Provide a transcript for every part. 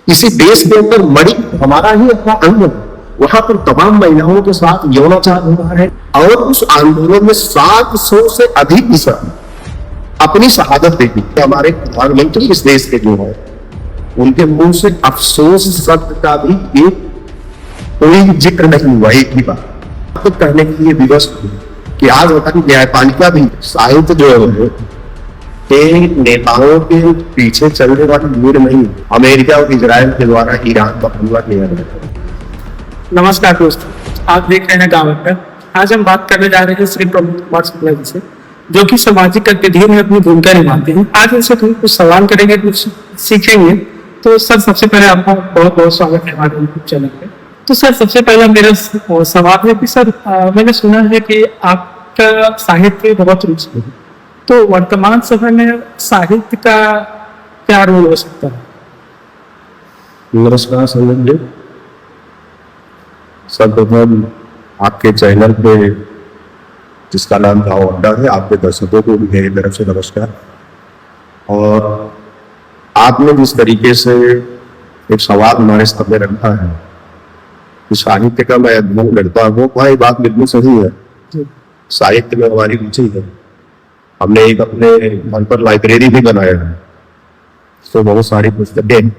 इसी देश के अंदर मणि हमारा ही अपना अंग है, वहां पर तमाम महिलाओं के साथ यौनाचार हो रहा है और उस आंदोलन में 700 से अधिक किसान अपनी शहादत देती। हमारे प्रधानमंत्री इस देश के जो है उनके मुंह से अफसोस शब्द का भी एक कोई जिक्र नहीं हुआ एक भी बात। तो कहने के लिए विवश कि आज हमारी न्यायपालिका भी साहित्य जो है के नेताओं के पीछे चलने वाली भीड़ नहीं, अमेरिका और इजराइल के द्वारा ईरान पर हमला किया गया। नमस्कार दोस्तों, आप देख रहे हैं गाँव। आज हम बात करने जा रहे हैं श्री प्रमोद कुमार शुक्ला जी से, जो कि सामाजिक गतिविधियों में अपनी भूमिका निभाते हैं। आज उनसे कुछ सवाल करेंगे, कुछ सीखेंगे। तो सर, सबसे पहले आपका बहुत बहुत स्वागत है हमारे यूट्यूब चैनल पे। तो सर, सबसे पहला मेरा सवाल है कि सर, मैंने सुना है कि आपका साहित्य बहुत रुचि है, तो वर्तमान समय में साहित्य का क्या रोल हो सकता है? नमस्कार संजय जी, सर्वप्रथम आपके चैनल पे जिसका नाम गाँव अड्डा है, आपके दर्शकों को भी मेरी तरफ से नमस्कार। और आपने जिस तरीके से एक सवाल हमारे सामने रखा है कि साहित्य का मैं अध्ययन करता हूँ, वह बात बिल्कुल सही है। साहित्य में हमारी रुचि है। हमने एक अपने मन पर लाइब्रेरी भी बनाया है, तो बहुत सारी पुस्तकें।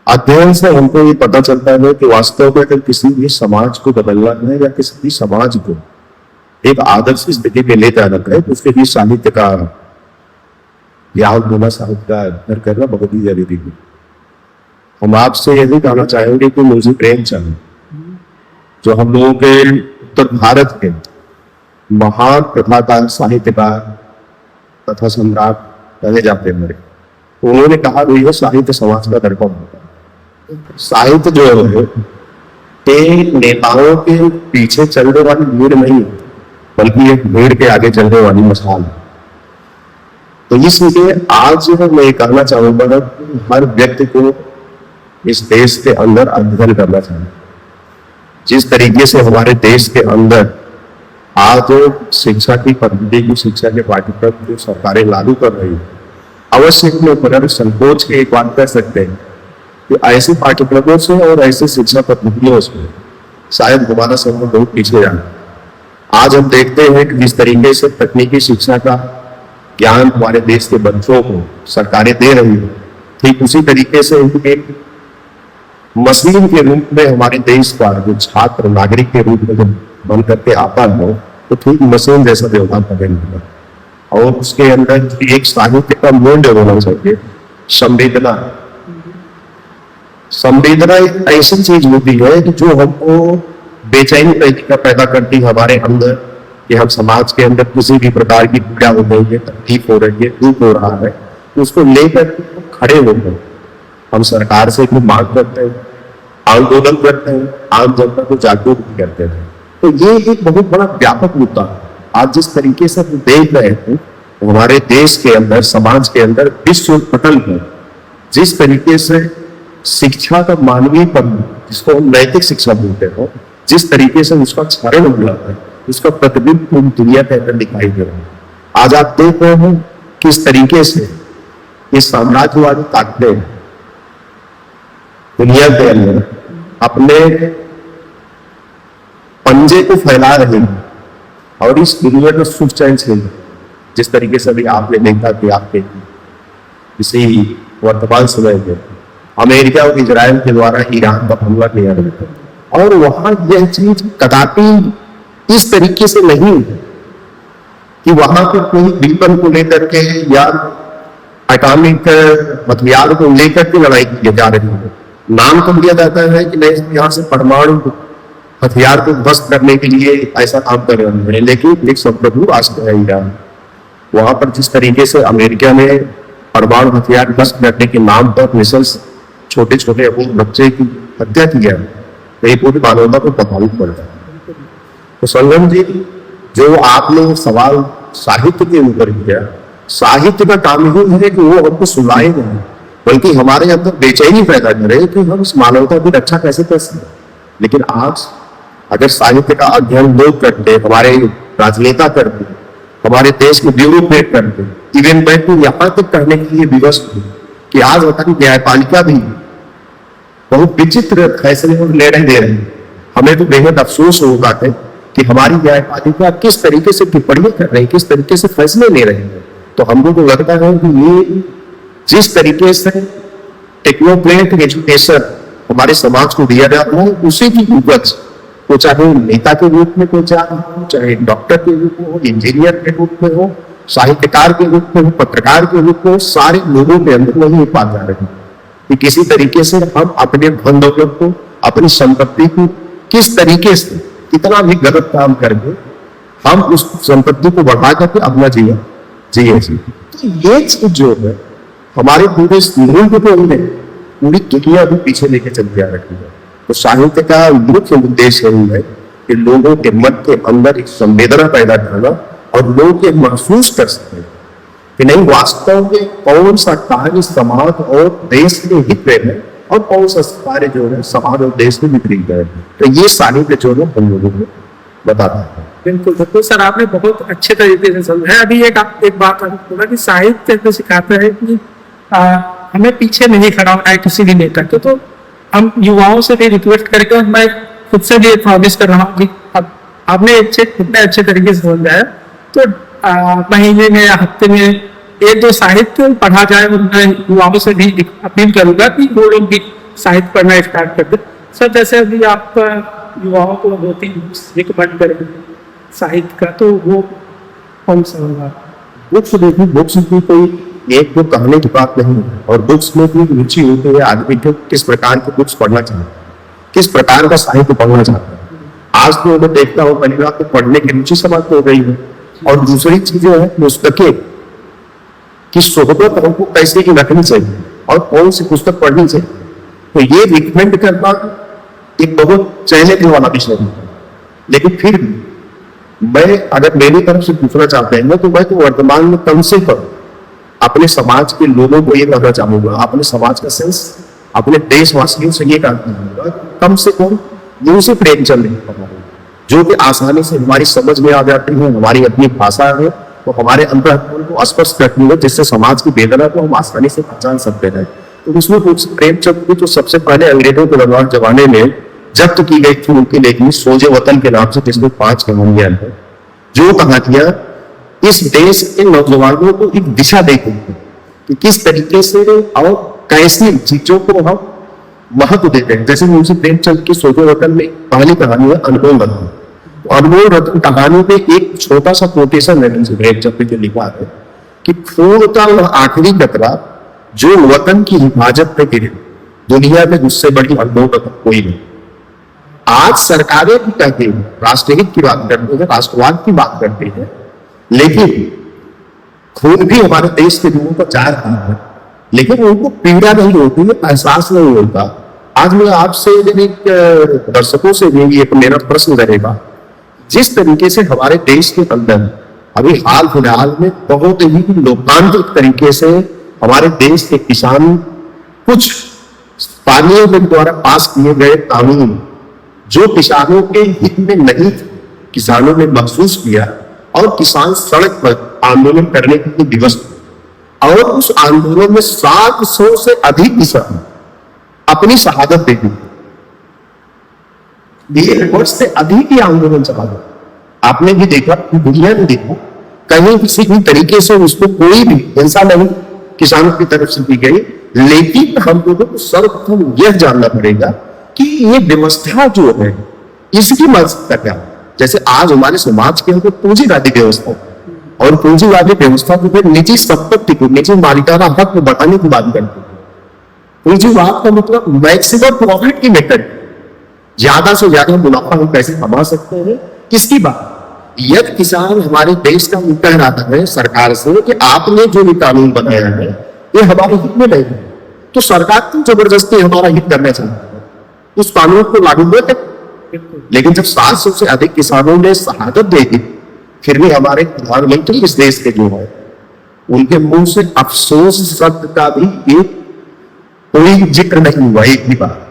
अध्ययन से हमको ये पता चलता है कि वास्तव में अगर किसी भी समाज को बदलना है या किसी भी समाज को एक आदर्श स्थिति में ले जाना है, तो उसके लिए साहित्य का ज्ञान होना, साहित्य का अध्ययन करना बहुत ही जरूरी है। हम आपसे ये भी कहना चाहेंगे कि मुंशी प्रेमचंद, जो हम लोगों के उत्तर भारत के महान कथाकार, साहित्यकार तथा सम्राट कहे जाते हैं, तो उन्होंने कहा हुई है साहित्य समाज का दर्पण होता है। साहित्य जो है एक नेताओं के पीछे चलने वाली भीड़ नहीं, बल्कि एक भीड़ के आगे चलने वाली मसाल है। तो इसलिए आज मैं कहना चाहूंगा कि हर व्यक्ति को इस देश के अंदर अध्ययन करना चाहिए। जिस तरीके से हमारे देश के अंदर आज शिक्षा की पद्धति की, शिक्षा के पाठ्यक्रम जो सरकारें लागू कर रही है, अवश्य में बगैर संकोच के एक बात कर सकते हैं कि ऐसे पाठ्यक्रमों से और ऐसे शिक्षा पद्धतियों से शायद हमारा समय बहुत पीछे जाए। आज हम देखते हैं कि जिस तरीके से तकनीकी शिक्षा का ज्ञान हमारे देश के बच्चों को सरकारें दे रही है, ठीक उसी तरीके से एक मशीन के रूप में हमारे देश का जो छात्र नागरिक के रूप में जब बन करके आता है, तो ठीक मशीन जैसा व्यवहार करेंगे। और उसके अंदर एक साहित्य का मूल्य होना चाहिए, संवेदना। संवेदना एक ऐसी चीज होती है कि जो हमको बेचैनी पैदा करती है हमारे अंदर, कि हम समाज के अंदर किसी भी प्रकार की पीड़ा हो रही है, तकलीफ हो रही है, दुख हो रहा है, तो उसको लेकर खड़े हो गए। हम सरकार से भी मांग करते हैं, आंदोलन करते हैं, आम जनता को जागरूक भी करते हैं। तो ये एक बहुत बड़ा व्यापक मुद्दा है। आज जिस तरीके से हम देख रहे हैं हमारे देश के अंदर, समाज के अंदर, विश्व पटल पर जिस तरीके से शिक्षा का मानवीय पहलू, जिसको हम नैतिक शिक्षा बोलते हैं, जिस तरीके से उसका क्षरण हुआ है, उसका प्रतिबिंब पूरी दुनिया के अंदर दिखाई दे रहा है। आज आप देख रहे हैं किस तरीके से ये साम्राज्यवादी ताकतें दुनिया के अंदर अपने पंजे को फैला रहे हैं और इस दुनिया का सुख चैन से, जिस तरीके से भी आपने देखा कि आपके इसी वर्तमान समय में अमेरिका और इजराइल के द्वारा ईरान पर हमला किया गया, और वहां यह चीज कदापि इस तरीके से नहीं कि वहां पर कोई विपन को लेकर के या एटॉमिक हथियार को लेकर के लड़ाई की जा रही है। नाम तो दिया जाता है कि नहीं, यहाँ से परमाणु हथियार को ध्वस्त करने के लिए ऐसा काम कर रहे हैं, लेकिन एक संप्रभु राष्ट्र है ईरान। वहां पर जिस तरीके से अमेरिका ने परमाणु हथियार ध्वस्त करने के नाम पर मिसाइल्स छोटे छोटे बच्चे की हत्या की है, तो पूरी मानवता को प्रभावित पड़ता है। तो संगम जी, जो आपने सवाल साहित्य के ऊपर किया, साहित्य का काम ही है कि वो हमको सुनाए नहीं, बल्कि हमारे अंदर बेचैनी पैदा करे कि हम इस मानवता की रक्षा कैसे कर सकते। लेकिन आज अगर साहित्य का अध्ययन लोग करते, हमारे राजनेता करते, हमारे देश के ब्यूरोक्रेट करते, इवन मैं तो यहाँ तक कहने के लिए विवश हूँ कि आज हमारी न्यायपालिका भी बहुत विचित्र फैसले और निर्णय दे रही है। हमें तो बेहद अफसोस होगा कि हमारी न्यायपालिका किस तरीके से टिप्पणी कर रही है, किस तरीके से फैसले ले रही है। तो हमको तो लगता है कि ये जिस तरीके से टेक्नोक्रेट एजुकेशन हमारे समाज को दिया जाता है, उसी की उपज वो चाहे नेता के रूप में कोई चाहे डॉक्टर के रूप में हो, इंजीनियर के रूप में हो, साहित्यकार के रूप में हो, पत्रकार के रूप में हो, सारे लोगों के अंदर वही बात जा रही है कि किसी तरीके से हम अपने धन दौलत को, अपनी संपत्ति को किस तरीके से कितना भी गलत काम करके हम उस संपत्ति को बढ़ा करके अपना जिए। तो ये चीज जो है हमारे पूरे मुल्क को हमने पूरी दुनिया भी पीछे लेके चलती आ रही है। तो साहित्य का मुख्य उद्देश्य यही है कि लोगों के मन के अंदर एक संवेदना पैदा करना और लोग ये महसूस कर सके कि नहीं, वास्तव में कौन सा कार्य समाज और देश के हित में है और कौन सा कार्य जो है समाज और देश में विपरीत है। तो ये साहित्य जो है हम लोगों को बताता है। बिल्कुल बिल्कुल सर, आपने बहुत अच्छे तरीके से समझाया। अभी एक बात बोला कि साहित्य तो सिखाता है कि हमें पीछे नहीं खड़ा होना है किसी भी नेता के। तो हम युवाओं से भी रिक्वेस्ट करके मैं खुद से भी प्रॉमिस कर रहा हूँ कि अब आपने इतने अच्छे तरीके से समझाया, तो महीने में या हफ्ते में एक दो साहित्य पढ़ा जाए। और मैं युवाओं से भी अपील करूंगा कि वो लोग भी साहित्य पढ़ना स्टार्ट कर दे। सर जैसे अभी आप युवाओं को 2-3 बुक्स रिकमेंड करेंगे साहित्य का, तो वो कौन सा होगा? बुक्स देखिए, बुक्स की कोई एक बुक कहने की बात नहीं है, और बुक्स में भी रुचि होती है आदमी को किस प्रकार की बुक्स पढ़ना चाहता है, किस प्रकार का साहित्य पढ़ना चाहता है। आज तो मैं देखता हूँ पहली बात तो पढ़ने की रुचि समाप्त हो गई है, और दूसरी चीज जो है पुस्तकें की सोहबत हमको कैसे की रखनी चाहिए और कौन सी पुस्तक पढ़नी चाहिए। तो ये रिकमेंड करना एक बहुत चैलेंज वाला विषय है। लेकिन फिर भी मैं अगर मेरी तरफ से पूछना चाहते हैं तो मैं तो वर्तमान में कम से कम अपने समाज के लोगों को ये कहना चाहूंगा, अपने समाज का सेंस अपने देशवासियों से ये कहना चाहूंगा, कम से कम मुंशी प्रेमचंद जो कि आसानी से हमारी समझ में आ जाती है, हमारी अपनी भाषा है, तो हमारे अंतःकरण को स्पर्श करती है, जिससे समाज की वेदना को हम आसानी से पहचान सकते हैं। तो उसमें प्रेमचंद की जो सबसे पहले अंग्रेजों के दरबार जमाने में जब्त की गई थी उनकी लेखनी सोजे वतन के नाम से, जिसमें 5 कहानियां हैं, जो कहानियां इस देश के नौजवानों को एक दिशा देती है कि किस तरीके से और कैसी चीजों को हम महत्व देते हैं। जैसे मुंशी प्रेमचंद की सोजे वतन में पहली कहानी है अनमोल रत्न। अनमोल रत्न कहानी में एक छोटा सा कोटेशन है मुंशी प्रेमचंद ने जो लिखा है कि खून का वह आखिरी कतरा जो वतन की हिफाजत में गिरे, दुनिया में उससे बड़ी अनमोल रत्न कोई नहीं। आज सरकारें भी कहती हैं, राष्ट्रहित की बात करते हैं, राष्ट्रवाद की बात करते हैं, लेकिन खून भी हमारे देश के लोगों को जा रहा है, लेकिन उनको पीड़ा नहीं होती है, एहसास नहीं होता। आज मैं आपसे दर्शकों से भी एक मेरा प्रश्न रहेगा, जिस तरीके से हमारे देश के अंदर अभी हाल फिलहाल में बहुत ही लोकतांत्रिक तरीके से हमारे देश के किसान कुछ पार्लियामेंट के द्वारा पास किए गए कानून जो किसानों के हित में नहीं थे, किसानों ने महसूस किया और किसान सड़क पर आंदोलन करने के लिए विवश हुए, और उस आंदोलन में 700 से अधिक किसान अपनी शहादत दे दी। 1 वर्ष से अधिक ही आंदोलन चला गया। आपने भी देखा, दुनिया ने देखा, कहीं किसी भी तरीके से उसको कोई भी हिंसा नहीं किसानों की तरफ से की गई। लेकिन हम लोगों को सर्वप्रथम यह जानना पड़ेगा कि ये व्यवस्था जो है इसकी मानसिकता क्या है। जैसे आज हमारे समाज के अंदर पूंजीवादी व्यवस्था है, और पूंजीवादी व्यवस्था को फिर निजी संपत्ति को, निजी मालिकाना हक को बढ़ाने की बात करते हैं। पूंजीवाद का मतलब मैक्सिमम प्रॉफिट की मेथड, ज्यादा से ज्यादा मुनाफा हम कैसे कमा सकते हैं, किसकी बात। यदि किसान हमारे देश का कह रहा है सरकार से कि आपने जो भी कानून बनाया है ये हमारे हित में नहीं है, तो सरकार तो जबरदस्ती हमारा हित करना चाहती है, उस कानून को लागू कर। लेकिन जब 700 से अधिक किसानों ने शहादत दे दी, फिर भी हमारे प्रधानमंत्री इस देश के जो है उनके मुंह से अफसोस शब्द का भी एक कोई जिक्र नहीं हुआ एक भी बार।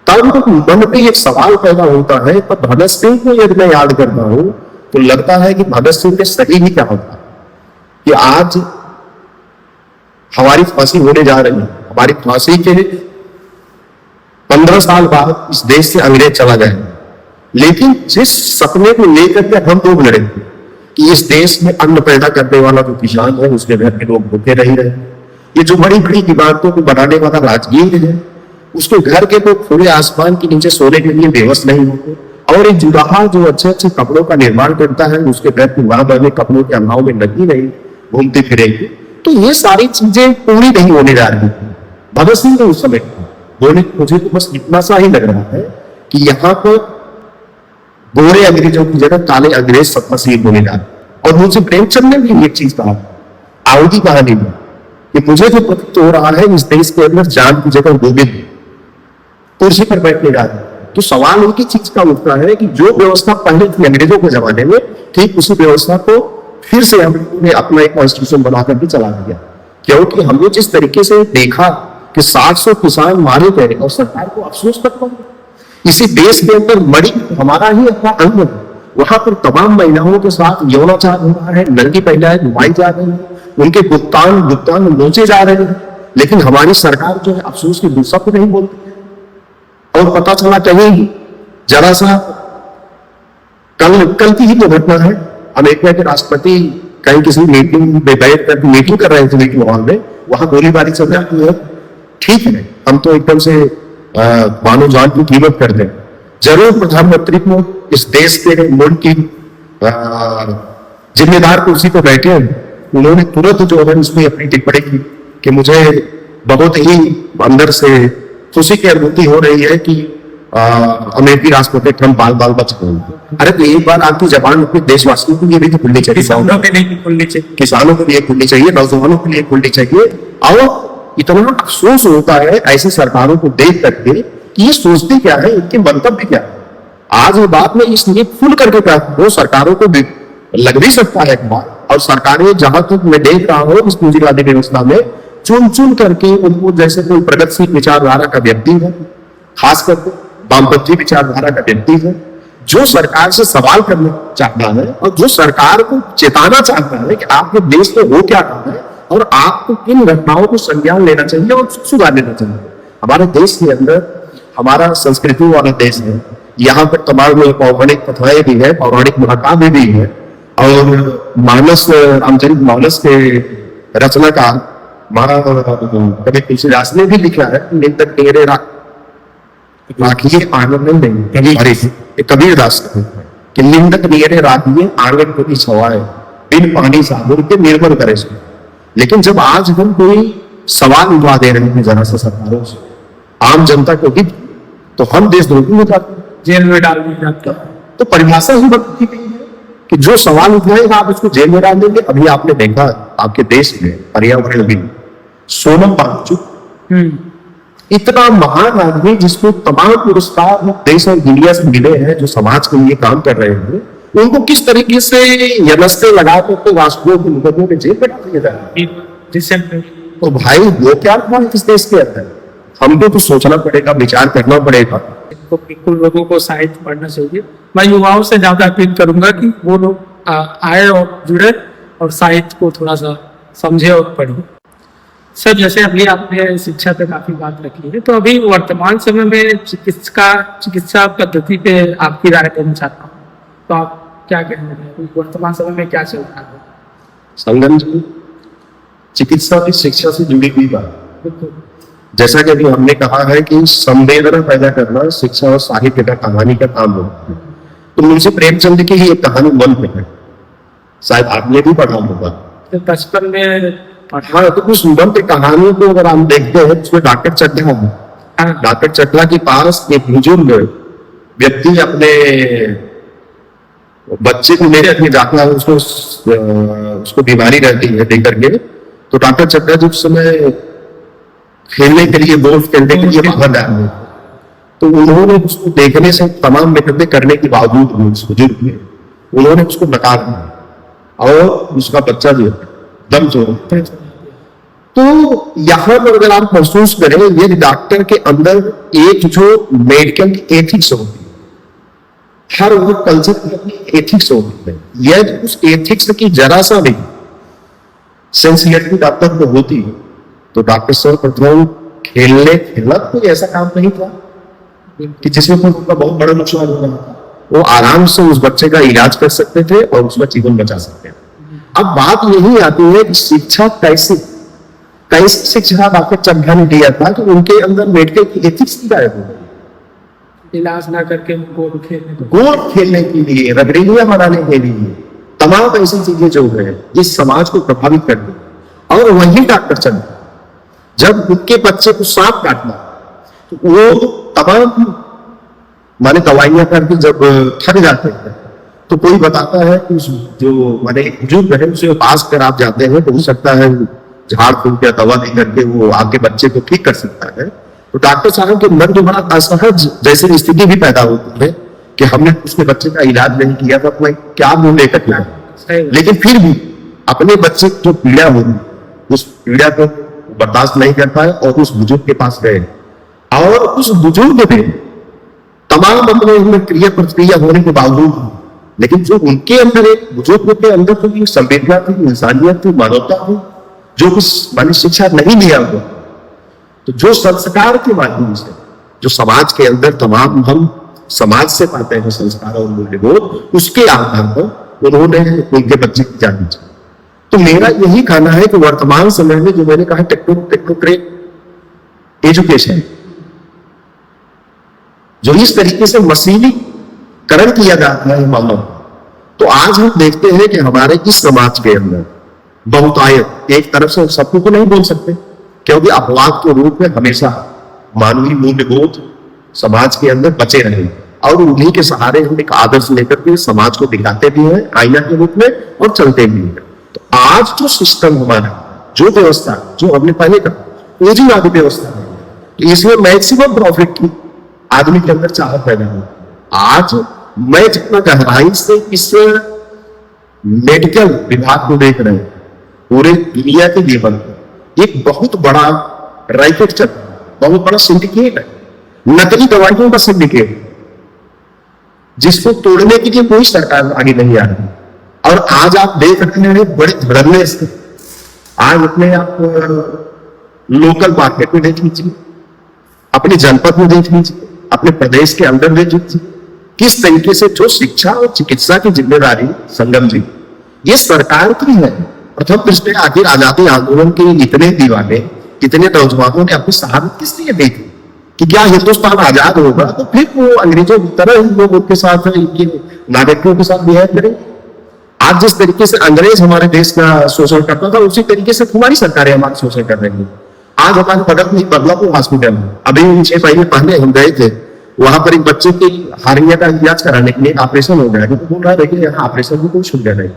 तब मन में एक सवाल पैदा होता है, पर भगत सिंह को यदि मैं याद करता हूं तो लगता है कि भगत सिंह ने सही ही कहा था कि आज हमारी फांसी होने जा रही है, हमारी फांसी के 15 साल बाद इस देश से अंग्रेज चला जाएगा, लेकिन जिस सपने को लेकर के हम लोग लड़े कि इस देश में अन्न पैदा करने वाला जो किसान है उसके घर के लोग भूखे नहीं रहे, ये जो बड़ी बड़ी इमारतों को बनाने वाला राजगीर है उसके घर के लोग खुले आसमान के नीचे सोने के लिए बेबस नहीं होते, और एक जुलाहा जो अच्छे अच्छे कपड़ों का निर्माण करता है उसके घर की वहां बने कपड़ों के अभाव में नदी नहीं घूमते फिरेंगे। तो ये सारी चीजें पूरी नहीं होने जा रही थी भगत सिंह ने उस समय बोले। मुझे तो बस इतना सा ही लग रहा है कि यहाँ पर गोरे अंग्रेजों की जगह काले अंग्रेज सत्तासीन होने जा रहे। और मुझे प्रेमचंद ने भी एक चीज कहा आउदी कहानी में कि मुझे जो प्रतीत हो रहा है इस देश के अंदर जान की जगह गोविंद कुर्सी पर बैठने जा रहे हैं। तो सवाल एक ही चीज का उठता है कि जो व्यवस्था पहले थी अंग्रेजों के जमाने में, ठीक उसी व्यवस्था को फिर से हम लोगों ने अपना एक कॉन्स्टिट्यूशन बना करके चला दिया। क्योंकि हमने जिस तरीके से देखा कि 700 किसान मारे गए और सरकार को अफसोस तक हुआ। इसी देश के अंदर मणि हमारा ही अपना अंग है, वहां पर तमाम महिलाओं के साथ यौनाचार हो रहा है, नंगी महिलाएं घुमाई जा रही है, उनके गुप्तान नोचे जा रहे हैं, लेकिन हमारी सरकार जो है अफसोस की दूसरा को नहीं बोलती। और पता चला कहीं जरा सा कल की ही तो घटना है, अमेरिका के राष्ट्रपति कहीं किसी मीटिंग में बैठ कर मीटिंग कर रहे थे मीटिंग हॉल में, वहां गोलीबारी चल रही है। ठीक है, हम तो एकदम से मानव जान की कीमत करते हैं। जरूर प्रधानमंत्री को इस देश के मुल्क की जिम्मेदार कुर्सी पर बैठे हैं, उन्होंने तुरंत जो है उसमें अपनी टिप्पणी की कि मुझे बहुत ही अंदर से खुशी की अनुभूति हो रही है कि अमेरिकी राष्ट्रपति ट्रंप बाल बाल बच गए। अरे तो एक बार आपकी जबान अपने देशवासियों के लिए भी खुलनी चाहिए, किसानों के लिए खुलनी चाहिए, किसानों के लिए खुलनी चाहिए, नौजवानों के लिए खुलनी चाहिए। और इतना अफसोस होता है ऐसी सरकारों को देख करके कि ये सोचती क्या है, इनके मंतव्य क्या है। आज ये बात में इसलिए खुल करके कहता हूं, सरकारों को लग भी सकता है एक बार, और सरकारें जहां तक मैं देख रहा हूं इस पूंजीवादी व्यवस्था में चुन चुन करके उनको जैसे कोई प्रगतिशील विचारधारा का व्यक्ति है, खास करके वामपंथी विचारधारा का व्यक्ति है, जो सरकार से सवाल करना चाहता है और जो सरकार को चेताना चाहता है कि आपके देश में हो क्या रहा है और आपको किन घटनाओं को संज्ञान लेना चाहिए और सुधार लेना चाहिए। हमारे देश के अंदर हमारा संस्कृति वाला देश है, यहाँ पर तमाम पौराणिक कथाएं भी है, पौराणिक महाकाव्य भी है, और मानस रामचरित मानस के रचनाकार कवि तुलसीदास ने भी लिखा है निंदक तेरे राखिए आंगन नहीं, कबीरदास कि निंदक नियरे राखिए आंगन को भी छवाए बिन पानी साबुन के निर्भर करे। लेकिन जब आज हम कोई सवाल उठवा दे रहे हैं जरा सा सरकारों से, आम जनता को भी, तो हम देशद्रोही हो जाते हैं, जेल में डाल दिया जाता है। तो परिभाषा ही बदलती गई है कि जो सवाल उठाएगा आप उसको जेल में डाल देंगे। अभी आपने देखा आपके देश में पर्यावरण भी सोनम वांगचुक इतना महान आदमी जिसको तमाम पुरस्कार देश और दुनिया से मिले हैं, जो समाज के लिए काम कर रहे हैं, उनको किस तरीके से यमस्ते लगा करके वास्तव के मुकदमों में जेल में डाल दिया जाए। तो भाई वो क्या था इस देश के अंदर, हमको तो सोचना पड़ेगा, विचार करना पड़ेगा। तो बिल्कुल लोगों को साहित्य पढ़ना चाहिए। मैं युवाओं से ज्यादा अपील करूंगा कि वो लोग आए और जुड़े और साहित्य को थोड़ा सा समझे और पढ़े। सर, जैसे अभी आपने शिक्षा पे काफी बात रखी है, तो अभी वर्तमान समय में चिकित्सा पद्धति पे आपकी राय देना चाहता हूँ, तो आप क्या कहेंगे वर्तमान समय में क्या चल रहा है? संगम जी, चिकित्सा की शिक्षा से जुड़ी हुई बात, जैसा कि अभी हमने कहा है कि संवेदना पैदा करना शिक्षा और साहित्य का कहानी का काम होता है। तो मुंशी प्रेमचंद की ही एक कहानी मन में है, शायद आपने भी पढ़ा होगा, तो बचपन में हाँ। तो उस मंत्र कहानी को अगर हम देखते हैं उसमें डॉक्टर चड्ढा है, डॉक्टर चड्ढा के पास एक बुजुर्ग व्यक्ति अपने बच्चे को लेकर जाता है, उसको बीमारी रहती है लेकर के। तो डॉक्टर चड्ढा जिस समय खेलने के लिए गोल्फ खेलने के लिए बाहर जा रहे थे, तो उन्होंने उसको देखने से तमाम मेहनतें करने के बावजूद भी उस बुजुर्ग ने उन्होंने उसको नकार दिया और उसका बच्चा जो दम तोड़। तो यहां पर अगर आप महसूस करें, ये डॉक्टर के अंदर एक जो मेडिकल एथिक्स होती है, हर वो कल्चर की अपनी एथिक्स होती है, यह उस एथिक्स की जरा सा भी सिंसियरिटी डॉक्टर को होती है, तो डॉक्टर सर्वप्रथम खेलना कोई ऐसा काम नहीं था कि जिसमें कोई उनका बहुत बड़ा नुकसान हो रहा था। वो आराम से उस बच्चे का इलाज कर सकते थे और उसका जीवन बचा सकते हैं। अब बात यही आती है कि शिक्षा कैसे कैसे शिक्षा आखिर समझाने दिया था कि उनके अंदर मेडिकल की एथिक्स की गायब हो गई। इलाज ना करके गोल खेलने को गोल खेलने के लिए, रगड़ियां बनाने के लिए, तमाम ऐसी चीजें जो है इस समाज को प्रभावित करती। और वही डॉक्टर चंद्र जब उनके बच्चे को सांप काटना तो वो तमाम माने दवाइयां करके जब थक जाते हैं तो कोई बताता है कि जो माने बुजुर्ग है उसे पास कर आप जाते हैं तो हो सकता है झाड़ फूक या दवा दे करके वो आपके बच्चे को ठीक कर सकता है। तो डॉक्टर साहब के मन में बड़ा असहज जैसी स्थिति भी पैदा होती है कि हमने उसके बच्चे का इलाज नहीं किया था, तो क्या मुंह लेकर के आए। लेकिन फिर भी अपने बच्चे की जो पीड़ा होगी उस पीड़ा को बर्दाश्त नहीं कर पाए और उस बुजुर्ग के पास गए और उस बुजुर्ग ने तमाम अपने क्रिया प्रतिक्रिया होने के बावजूद लेकिन जो उनके अंदर एक बुजुर्ग के अंदर तो संवेदना थी, इंसानियत थी, मानवता थी, जो कुछ मानी शिक्षा नहीं लिया हुआ, तो जो संस्कार के माध्यम से जो समाज के अंदर तमाम हम समाज से पाते हैं संस्कार और मूल्यबोध, उसके आधार पर उन्होंने उनके बच्चे की जान दी। तो मेरा यही कहना है कि वर्तमान समय में जो मैंने कहा टेक्नोक्रेट एजुकेशन जो इस तरीके से मशीनीकरण किया जाता है मानव, तो आज हम देखते हैं कि हमारे इस समाज के अंदर बहुतायत, एक तरफ से सबको तो नहीं बोल सकते क्योंकि अपवाद के रूप में हमेशा मानवीय मूल्यबोध समाज के अंदर बचे रहे और उन्हीं के सहारे हम एक आदर्श लेकर के समाज को दिखाते भी हैं आईना के रूप में और चलते भी हैं। तो आज जो सिस्टम हमारा, जो व्यवस्था जो हमने पहले कहा पूंजीवादी व्यवस्था है, तो इसमें मैक्सिमम प्रॉफिट की आदमी के अंदर चाहत पैदा हुई। आज मैं जितना गहराई से इस मेडिकल विभाग को देख रहे हैं, पूरे दुनिया के लेवल पर एक बहुत बड़ा रैकेट चल रहा है, बहुत बड़ा सिंडिकेट है, नकली दवाइयों का सिंडिकेट, जिसको तोड़ने के लिए कोई सरकार आगे नहीं आ रही। और आज आप देख रहे हैं बड़े धड़ल्ले से, आज अपने आप लोकल मार्केट में देख लीजिए, अपने जनपद में देख लीजिए, अपने प्रदेश के अंदर देख लीजिए, किस तरीके से जो शिक्षा और चिकित्सा की जिम्मेदारी संगम जी ये सरकार की है। प्रथम दृष्टि आखिर आजादी आंदोलन के इतने दीवाने, इतने नौजवानों ने अपनी शहादत किस लिए दी थी कि क्या हिंदुस्तान आजाद होगा तो फिर वो अंग्रेजों की तरह ही लोग उनके साथ, इनके नागरिकों के साथ बिहेव करें। आज जिस तरीके से अंग्रेज हमारे देश का शोषण करता था उसी तरीके से हमारी सरकारें हमारा शोषण कर रही है। आज हमारे बगल में बदलापुर हॉस्पिटल में अभी 6 महीने पहले हम गए थे, वहां पर एक बच्चे की हार्निया का इलाज कराने के लिए ऑपरेशन हो गया, तो बोल रहा है देखिए यहाँ ऑपरेशन की कोई सुविधा नहीं।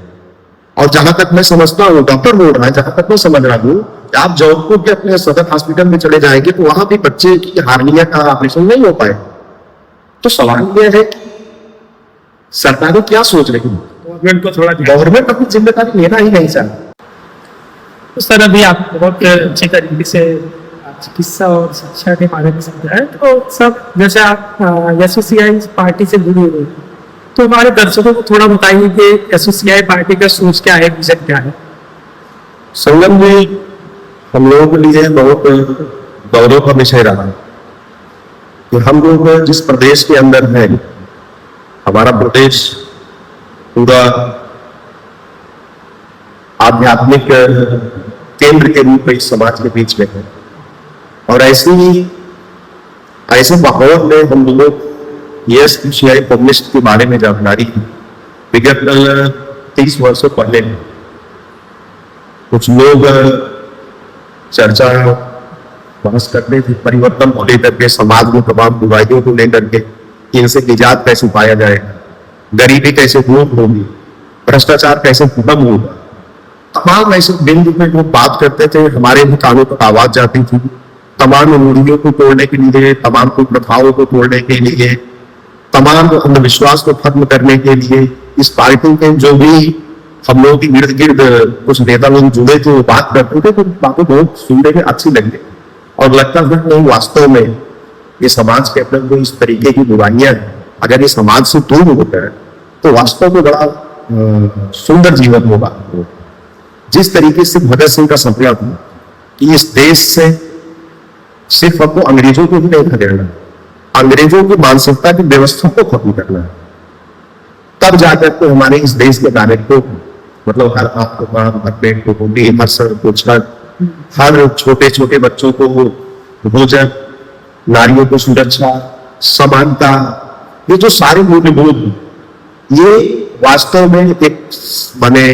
और जहां तक मैं समझता हूँ, डॉक्टर बोल रहा है, जहां तक मैं समझ रहा हूँ, आप जौनपुर के अपने सदर हॉस्पिटल में चले जाएंगे तो वहां भी बच्चे की हार्निया का ऑपरेशन नहीं हो पाए। तो सवाल यह है कि सरकारें क्या सोच रही है, गवर्नमेंट अपनी जिम्मेदारी लेना ही नहीं चाहती। तो सर अभी आप बहुत अच्छी तरीके से चिकित्सा और शिक्षा के बारे में समझाए, तो सब जैसे आप एसोसिएशन पार्टी से जुड़े हुए, तो हमारे दर्शकों को थोड़ा बताइए कि एसोसिएशन पार्टी का सोच क्या है, विजन क्या है। संगम में हम लोगों के लिए बहुत गौरव का विषय रहा कि हम लोग जिस प्रदेश के अंदर है, हमारा प्रदेश पूरा आध्यात्मिक केंद्र के रूप में इस समाज के बीच में है और ऐसे माहौल में हम लोग एसोसिएशन कम्युनिस्ट के बारे में जानकारी विगत 30 वर्षों पहले कुछ लोग चर्चा बहस करते थे परिवर्तन को लेकर के, समाज में तमाम बुराइयों को लेकर के, इनसे निजात कैसे पाया जाएगा, गरीबी कैसे दूर होगी, भ्रष्टाचार कैसे खत्म होगा, तमाम ऐसे बिंदु में वो बात करते थे। हमारे भी कानों पर आवाज जाती थी, तमाम रूढ़ियों को तोड़ने के लिए, तमाम प्रथाओं को तोड़ने के लिए, तमाम अंधविश्वास को खत्म करने के लिए इस पार्टी के जो भी हम लोग के इर्द गिर्द कुछ नेता लोग जुड़े थे वो बात करते थे, तो बातें बहुत सुनने में अच्छी लगी और लगता था कि वास्तव में ये समाज के अंदर कोई इस तरीके की बुराइयां हैं, अगर ये समाज से दूर होता है तो वास्तव में बड़ा सुंदर जीवन होगा। जिस तरीके से भगत सिंह का सपना था कि इस देश से सिर्फ हमको अंग्रेजों को ही नहीं खदेड़ना, अंग्रेजों की मानसिकता की व्यवस्था को खत्म करना है। तब जाकर के हमारे इस देश के नागरिक को, मतलब हर हाथ को काम, हर पेट को रोटी, हर सर को छत, हर छोटे छोटे बच्चों को भोजन, नारियों को सुरक्षा, समानता, ये जो सारे मूल्यबोध ये वास्तव में एक बने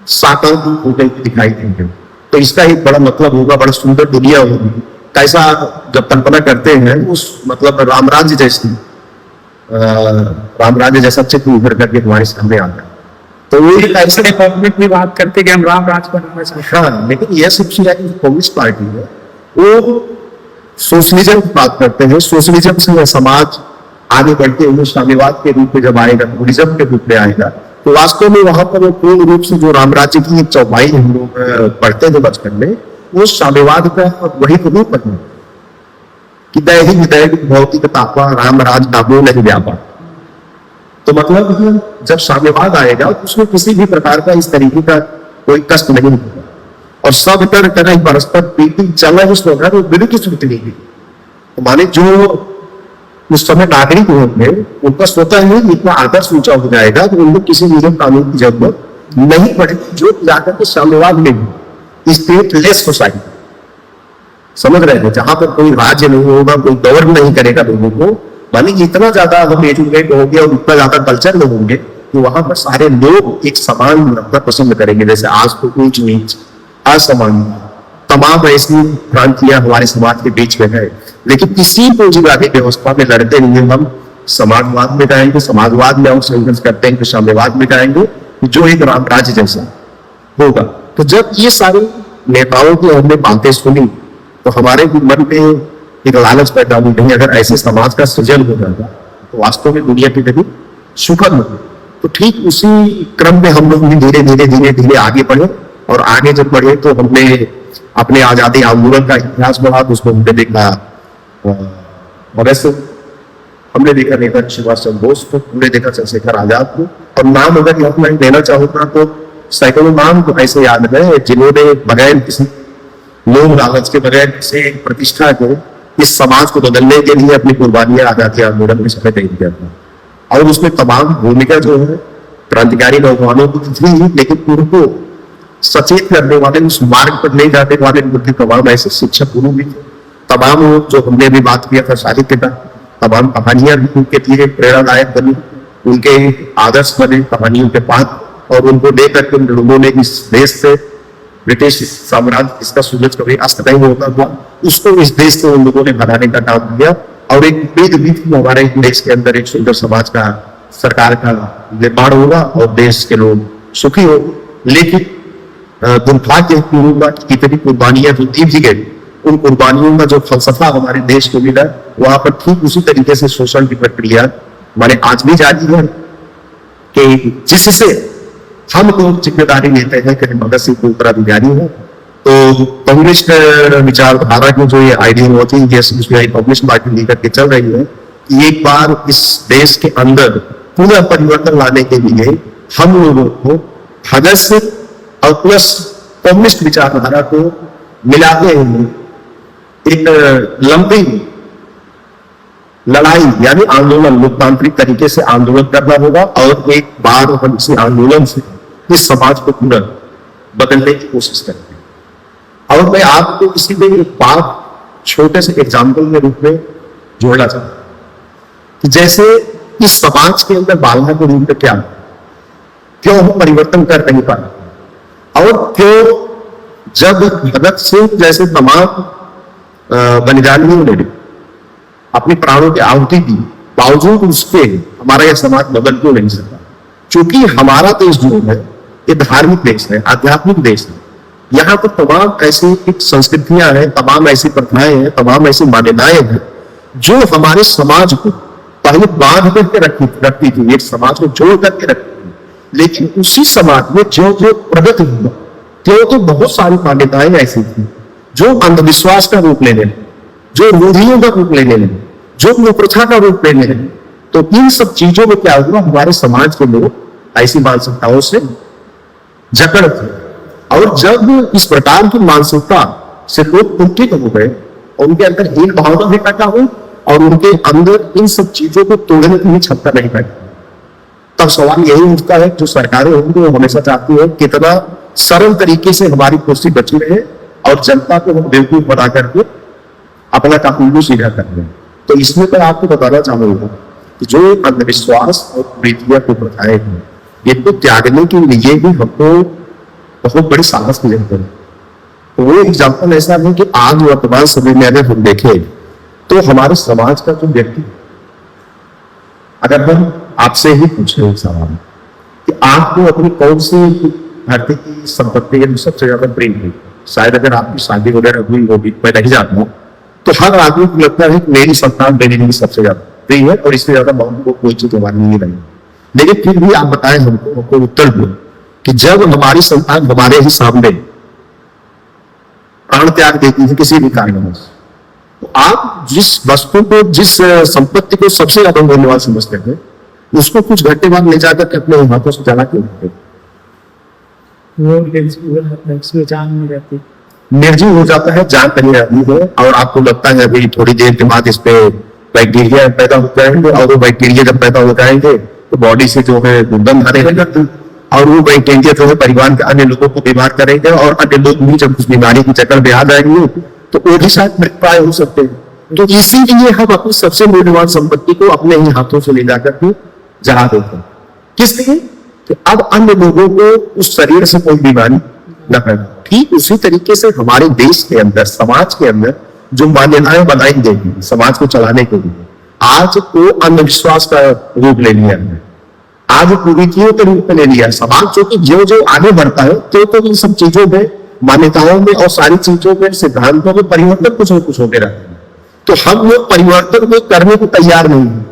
साकार रूप होते दिखाई देंगे। तो इसका एक बड़ा मतलब होगा, बड़ा सुंदर दुनिया होगी। कैसा जब कल्पना करते हैं उस मतलब राम राज्य जैसा चित्र उभर करके हमारे सामने आता है। तो वो एक ऐसे गवर्नमेंट भी बात करते कि हम राम राज बनाना चाहते हैं। हाँ, लेकिन यह सबसे ज्यादा कम्युनिस्ट पार्टी है, वो सोशलिज्म की बात करते हैं। सोशलिज्म से यह समाज आगे बढ़ते हुए साम्यवाद के रूप में जब आएगा, कम्युनिज्म के रूप में आएगा, तो वास्तव में वहां पर पूर्ण रूप से जो राम राज्य की एक चौपाई हम लोग पढ़ते थे बचपन में, वो साम्यवाद का वही रूप है कि दैहिक दैहिक भौतिक तापा राम राज नामो नहीं व्यापा। तो मतलब जब साम्यवाद आएगा तो उसमें किसी भी प्रकार का इस तरीके का कोई कष्ट नहीं होगा और सब तरह परस्पर प्रीति चलना जिस होगा वो बिल्कुल सूचित नहीं है। तो माने जो उस समय नागरिक होंगे उनका स्वतः ही इतना आदर्श ऊंचा हो जाएगा कि उनको किसी नियम कानून की जरूरत नहीं पड़ेगी, जो जाकर के साम्यवाद में स्टेटलेस सोसाइटी समझ रहे थे, जहां पर कोई राज्य नहीं होगा, कोई गवर्न नहीं करेगा लोगों को, मानी इतना ज्यादा हम एजुकेट होंगे और इतना ज्यादा कल्चर में होंगे कि वहां पर सारे लोग एक समान रखना पसंद करेंगे। जैसे आज तो ऊंच नीच, असमानता, तमाम ऐसी क्रांतियां हमारे समाज के बीच में है, लेकिन इसी पूंजीवादी व्यवस्था में लड़ते हुए हम समाजवाद में जाएंगे, समाजवाद में हम संघर्ष करते हैं, साम्यवाद में जाएंगे, जो एक राम राज्य जैसा होगा। तो जब ये सारे नेताओं की हमने बातें सुनी तो हमारे मन में एक लालच पैदा हुई, नहीं अगर ऐसे समाज का सृजन हो जाता तो वास्तव में दुनिया की कभी सुखद होगी। तो ठीक उसी क्रम में हम लोग भी धीरे धीरे धीरे धीरे आगे बढ़े और आगे जब बढ़े तो हमने अपने आजादी आंदोलन का इतिहास बढ़ा, तो उसको हमने देखा भगत सिंह, हमने देखा नेताजी सुभाष चंद्र बोस को, हमने देखा चंद्रशेखर आजाद को, और नाम अगर यहाँ मैं लेना चाहूंगा तो सैकड़ों नाम तो ऐसे याद है जिन्होंने बगैर किसी लोग लालच के, बगैर किसी प्रतिष्ठा के इस समाज को बदलने के लिए अपनी कुर्बानियां आजादी आंदोलन में समय दे दिया था। और उसमें तमाम भूमिका जो है क्रांतिकारी नौजवानों की थी, लेकिन उनको सचेत करने वाले, उस मार्ग पर ले जाने वाले उनके तमाम ऐसे शिक्षक गुरु भी थे। तमाम जो हमने भी बात किया था साहित्य का, तमाम कहानियां भी उनके लिए प्रेरणादायक बनी, उनके आदर्श बने कहानियों के पात्र, और उनको लेकर के लोगों ने इस देश से ब्रिटिश साम्राज्य जिसका सूरज कभी अस्त नहीं होता था, उसको इस देश से उन लोगों ने बनाने का काम किया। और एक वेद भी थी हमारे देश के अंदर एक सुंदर समाज का, सरकार का निर्माण होगा और देश के लोग सुखी होंगे। लेकिन दुर्भाग्य होगा कि कितनी कुर्बानियां जो दी भी गई, उन कुर्बानियों का जो फलसफा हमारे देश को मिला, वहां पर ठीक उसी तरीके से शोषण की प्रक्रिया हमारे आज भी जारी है कि जिससे हम लोग जिम्मेदारी लेते हैं कि भगत सिंह को उत्तराधिकारी हो। तो कम्युनिस्ट विचारधारा की जो ये आइडियोलॉजी ये कम्युनिस्ट पार्टी लेकर के चल रही है कि एक बार इस देश के अंदर पूरा परिवर्तन लाने के लिए हम लोगों को भगत सिंह और प्लस कम्युनिस्ट विचारधारा को मिलाते हुए एक लंबी लड़ाई यानी आंदोलन, लोकतांत्रिक तरीके से आंदोलन करना होगा, और एक बार हम इस आंदोलन से इस समाज को पूरा बदलने की कोशिश करते हैं। और मैं आपको इसी में एक बात छोटे से एग्जाम्पल के रूप में जोड़ना चाहता हूं कि जैसे इस समाज के अंदर बाधा के रूप में क्या, क्यों हम परिवर्तन कर नहीं पा रहे, और क्यों जब भगत सिंह जैसे तमाम बलिदानियों ने अपने प्राणों की आहुति दी, बावजूद उसके हमारा यह समाज बदल क्यों नहीं सकता? क्योंकि हमारा देश जो है ये धार्मिक देश है, आध्यात्मिक देश है। यहाँ पर तमाम ऐसी संस्कृतियां हैं, तमाम ऐसी प्रथाएं हैं, तमाम ऐसी मान्यताएं हैं जो हमारे समाज को पहले बांध करके रखती थी, एक समाज को जोड़ करके रखती थी। लेकिन उसी समाज में जो जो प्रगति हुआ, तो बहुत सारी मान्यताएं ऐसी थी जो अंधविश्वास का रूप लेने लगे, जो रूढ़ियों का रूप लेने लगे, जो प्रथा का रूप लेने लगे। तो इन सब चीजों में क्या हुआ, हमारे समाज के लोग ऐसी मानसिकताओं से जकड़ थे। और जब इस प्रकार की मानसिकता से लोग कुंठित हो गए और उनके अंदर हीन भावना भी पैदा हो और उनके अंदर इन सब चीजों को तोड़ने की भी क्षमता नहीं पैदा। तब सवाल यही उठता है, जो सरकारें होंगी वो हमेशा चाहती है कितना सरल तरीके से हमारी कुर्सी बची रहे और जनता को हम बेवकूफ बना करके अपना काम सीधा कर रहे हैं। तो इसमें तो आपको बताना चाहूंगा कि जो अंधविश्वास और प्रीतियां को प्रथाएं हैं, इनको त्यागने के लिए भी हमको बहुत बड़ी साहस की जरूरत है। तो वो एग्जाम्पल ऐसा है कि आज वर्तमान समय में अगर हम देखें तो हमारे समाज का जो व्यक्ति, अगर हम आपसे ही पूछे एक सवाल कि आपको अपनी कौन सी धरती की संपत्ति है जो सबसे ज्यादा प्रेम है, शायद अगर आपकी शादी वगैरह हुई होगी, मैं नहीं जानता हूं, तो हर आदमी को लगता है कि मेरी संतान मेरे लिए सबसे ज्यादा प्रिय है और इससे ज्यादा बहुत को कोई चीज हमारे लिए नहीं। लेकिन फिर भी आप बताएं हमको उत्तर दो कि जब हमारी संतान हमारे ही सामने प्राण त्याग देती है किसी भी कारणवश, तो आप जिस वस्तु को, जिस संपत्ति को सबसे ज्यादा मूल्यवान समझते हैं, उसको कुछ घंटे बाद ले जाकर के अपने हाथों से जला क्यों देते? वो जान नहीं रहती, निर्जीव हो जाता है, जान नहीं रहती है और आपको लगता है अभी थोड़ी देर के बाद इस पे बैक्टीरिया पैदा हो जाएंगे और वो बैक्टीरिया जब पैदा हो जाएंगे तो बॉडी से जो है दुर्गंध आने लगती है और वो बैक्टीरिया जो है परिवार के अन्य लोगों को बीमार करेंगे और अन्य लोग भी जब उस बीमारी की चक्कर में आ जाएंगे तो वो भी शायद मृत्युपाय हो सकते हैं। तो इसीलिए हम अपनी सबसे मूल्यवान संपत्ति को अपने ही हाथों से ले जाकर के जला देते हैं। किस लिए? कि अब अन्य लोगों को उस शरीर से कोई बीमारी न पैदा। ठीक उसी तरीके से हमारे देश के अंदर, समाज के अंदर जो मान्यताएं बनाई गई समाज को चलाने के लिए, आज वो अंधविश्वास का रूप ले लिया है, आज कुरीतियों के रूप में ले लिया। समाज जो कि जो आगे बढ़ता है तो इन सब चीजों में, मान्यताओं में और सारी चीजों में, सिद्धांतों में परिवर्तन कुछ न कुछ होते रहते हैं। तो हम लोग परिवर्तन को करने को तैयार नहीं है।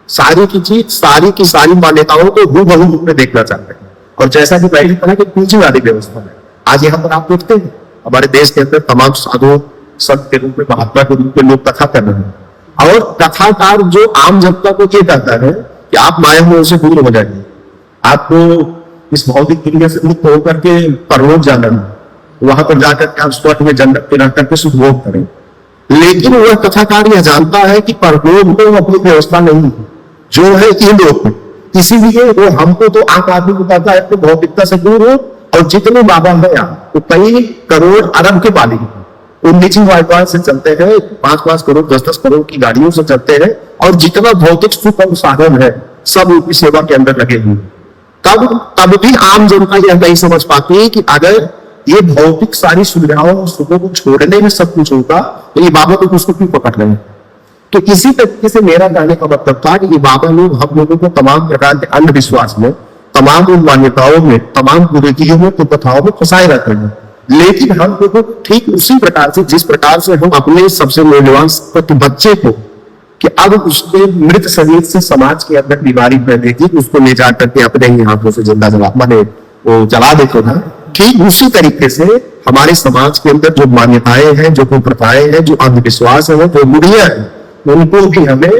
सारी की चीज, सारी की सारी मान्यताओं को हूबहू रूप में देखना चाहते हैं। और जैसा कि पहले कहा कि पूंजीवादी व्यवस्था है, आज यहाँ पर आप देखते हैं हमारे देश के अंदर तमाम साधु संत के रूप में, महात्मा के रूप में लोग कथा कर रहे हैं और कथाकार जो आम जनता को ये कहता है कि आप माया मोह से दूर हो जाएंगे, आपको इस भौतिक दुनिया से मुक्त होकर के परलोक जाना है, वहां पर जाकर के आप स्वर्ग में जन्नत में रह करके सुख भोग करें। लेकिन वह कथाकार यह जानता है कि परलोक में अपनी व्यवस्था नहीं है, जो है ये लोग। इसीलिए वो हमको तो आम आदमी को कहता है कि भौतिकता से दूर हो और जितने बाबा है यहाँ वो कई करोड़ अरब के मालिक हैं, वो निजी वाहन से चलते हैं, 5-5 करोड़ 10-10 करोड़ की गाड़ियों से चलते हैं और जितना भौतिक सुख और साधन है सब उनकी सेवा के अंदर लगे हुए। तब भी आम जनता यह नहीं समझ पाती कि अगर ये भौतिक सारी सुविधाओं और सुखों को छोड़ने में सब कुछ होता तो ये बाबा को उसको क्यों पकड़ रहे हैं। तो इसी तरीके से मेरा कहने का मतलब था कि ये बाबा लोग हम लोगों को तमाम प्रकार के अंधविश्वास में, तमाम उन मान्यताओं में, तमाम कुरीतियों में, कुप्रथाओं में फंसाए रहते हैं। लेकिन हम लोगों को ठीक उसी प्रकार से, जिस प्रकार से हम अपने सबसे मूल्यवान बच्चे को कि अब उसके मृत शरीर से समाज के अंदर बीमारी फैलेगी, उसको ले जाकर के अपने ही हाथों से जिंदा जला माने वो जला देते हैं, ठीक उसी तरीके से हमारे समाज के अंदर जो मान्यताएं हैं, जो कुप्रथाएं हैं, जो अंधविश्वास है, जो बुढ़िया है, उनको भी हमें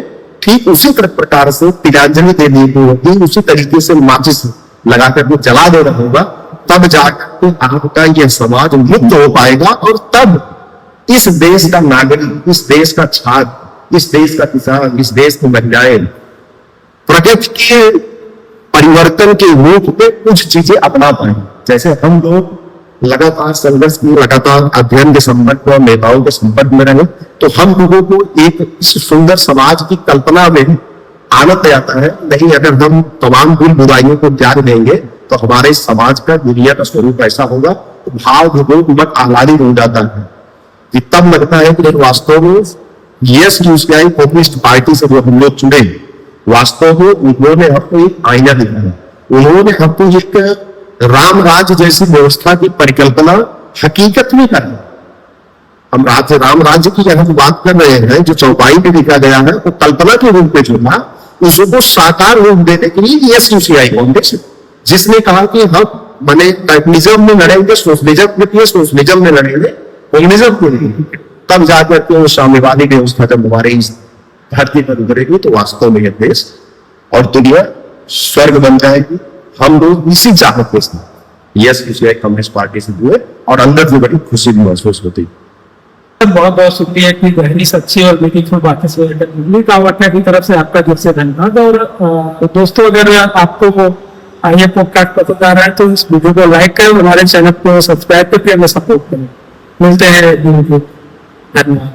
ठीक उसी प्रकार से तिलांजलि देनी होगी, उसी तरीके से माचिस लगा करके जला देना होगा। तब जाकर आपका यह समाज मुक्त हो पाएगा और तब इस देश का नागरिक, इस देश का छात्र, इस देश का किसान, इस देश की महिलाएं प्रकृति के परिवर्तन के रूप में कुछ चीजें अपना पाए। जैसे हम लोग लगातार संघर्ष की, लगातार अध्ययन के संपर्क में, नेताओं के संपर्क में रहे, तो हम लोगों को एक इस सुंदर समाज की कल्पना में आनंद आता है। नहीं, अगर हम तमाम बुरी बुराइयों को त्याग देंगे तो हमारे समाज का, दुनिया का स्वरूप ऐसा होगा तो भाव विभोग मत आह्लादित हो जाता है कि तब लगता है कि वास्तव में यस यूसीआई कम्युनिस्ट पार्टी से जो हम लोग चुने, वास्तव में उन्होंने हमको एक आईना दिखाया, उन्होंने हमको एक राम राज्य जैसी व्यवस्था की परिकल्पना हकीकत में करना। हम राम राज्य की जब हम बात कर रहे हैं, जो चौपाई में लिखा गया है वो कल्पना के रूप में जो था, उसको साकार रूप देने के लिए यस यूसीआई कांग्रेस, जिसने कहा कि हम माने कैपिटलिज्म में लड़ेंगे, सोशलिज्म में किए, सोशलिज्म में लड़ेंगे, कम्युनिज्म के लिए। तब जाकर के वो साम्यवादी व्यवस्था जब हमारे इस धरती पर उतरेगी तो वास्तव में यह देश और दुनिया स्वर्ग बन जाएगी। हम लोग इसी चाहत के साथ यस यूसीआई कम्युनिस्ट पार्टी से जुड़े और अंदर से बड़ी खुशी भी महसूस होती है। सर बहुत बहुत शुक्रिया कि गहरी सच्ची और मीटिंग बातें शेयर करने कावटने की तरफ से आपका दिल से धन्यवाद। और दोस्तों अगर आपको ये पॉडकास्ट पसंद आ रहा है तो इस वीडियो को लाइक करें, हमारे चैनल को सब्सक्राइब करके हमें सपोर्ट करें। मिलते हैं धन्यवाद।